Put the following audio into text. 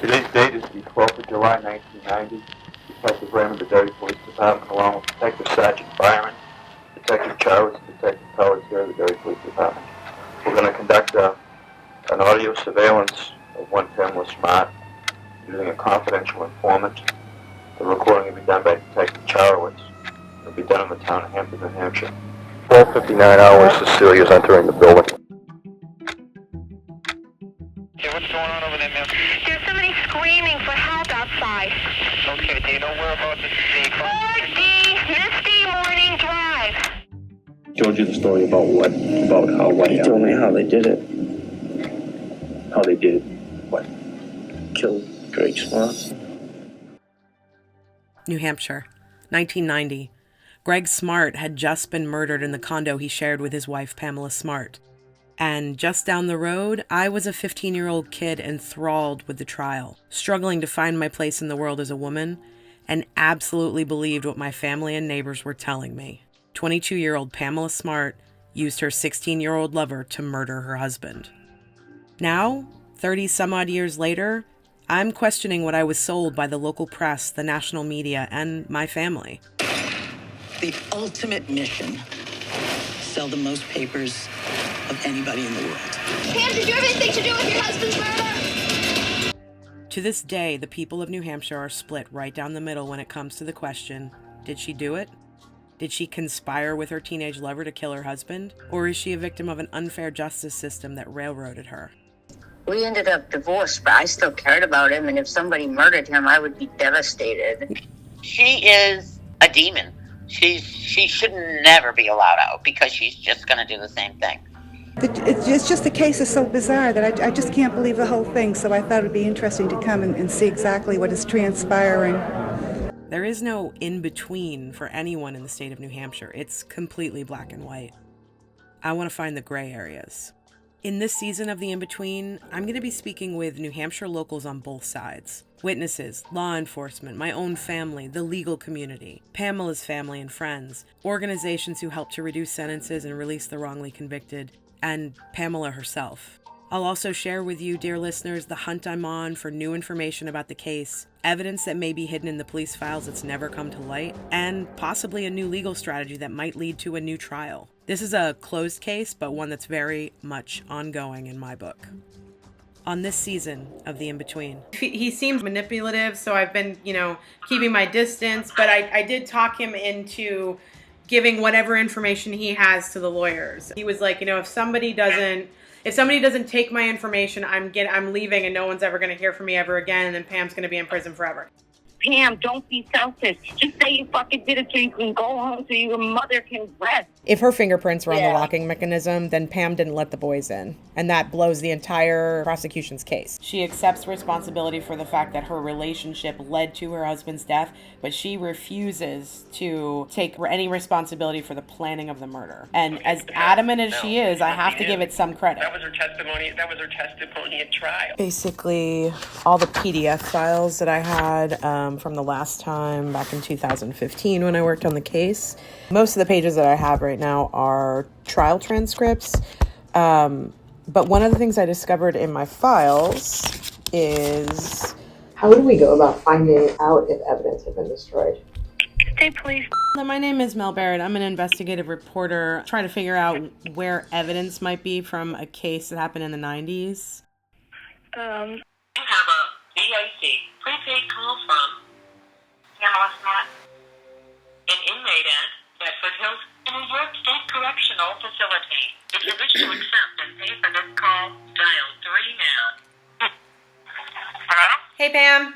Today's date is the 12th of July, 1990. Detective Raymond, the Derry Police Department, along with Detective Sergeant Byron, Detective Charles, and Detective Powers here at the Derry Police Department. We're going to conduct an audio surveillance of one Pamela Smart using a confidential informant. The recording will be done by Detective Charles. It will be done in the town of Hampshire, New Hampshire. 12:59 hours, Cecilia's entering the building. Okay, what's going on over there, ma'am? There's somebody screaming for help outside. Okay, do you know whereabouts this vehicle? 4D Misty Morning Drive. Told you the story about what He told me how they did it. how they did it. What? Killed Greg Smart. New Hampshire, 1990. Greg Smart had just been murdered in the condo he shared with his wife, Pamela Smart. And just down the road, I was a 15-year-old kid enthralled with the trial, struggling to find my place in the world as a woman, and absolutely believed what my family and neighbors were telling me. 22-year-old Pamela Smart used her 16-year-old lover to murder her husband. Now, 30-some-odd years later, I'm questioning what I was sold by the local press, the national media, and my family. The ultimate mission: sell the most papers of anybody in the world. Pam, did you have anything to do with your husband's murder? To this day, the people of New Hampshire are split right down the middle when it comes to the question, did she do it? Did she conspire with her teenage lover to kill her husband? Or is she a victim of an unfair justice system that railroaded her? We ended up divorced, but I still cared about him, and if somebody murdered him, I would be devastated. She is a demon. She should never be allowed out because she's just going to do the same thing. It's just the case is so bizarre that I just can't believe the whole thing, so I thought it would be interesting to come and see exactly what is transpiring. There is no in-between for anyone in the state of New Hampshire. It's completely black and white. I want to find the gray areas. In this season of The In-Between, I'm going to be speaking with New Hampshire locals on both sides. Witnesses, law enforcement, my own family, the legal community, Pamela's family and friends, organizations who help to reduce sentences and release the wrongly convicted, and Pamela herself. I'll also share with you, dear listeners, the hunt I'm on for new information about the case, evidence that may be hidden in the police files that's never come to light, and possibly a new legal strategy that might lead to a new trial. This is a closed case, but one that's very much ongoing in my book. On this season of The In-Between. He seems manipulative, so I've been, keeping my distance, but I did talk him into giving whatever information he has to the lawyers. He was like, if somebody doesn't take my information, I'm leaving and no one's ever going to hear from me ever again, and then Pam's going to be in prison forever. Pam, don't be selfish. Just say you fucking did it so you can go home so your mother can rest. If her fingerprints were on the locking mechanism, then Pam didn't let the boys in. And that blows the entire prosecution's case. She accepts responsibility for the fact that her relationship led to her husband's death, but she refuses to take any responsibility for the planning of the murder. And as adamant as she is, I have to give it some credit. That was her testimony at trial. Basically, all the PDF files that I had from the last time back in 2015 when I worked on the case. Most of the pages that I have right now are trial transcripts. But one of the things I discovered in my files is... How do we go about finding out if evidence has been destroyed? State Police. My name is Mel Barrett. I'm an investigative reporter trying to figure out where evidence might be from a case that happened in the 90s. You have a DEC prepaid call from Pamela Smart, an inmate at Bedford Hills, New York State Correctional Facility. If you wish to accept and pay for this call, dial 3 now. Hello? Hey, Pam.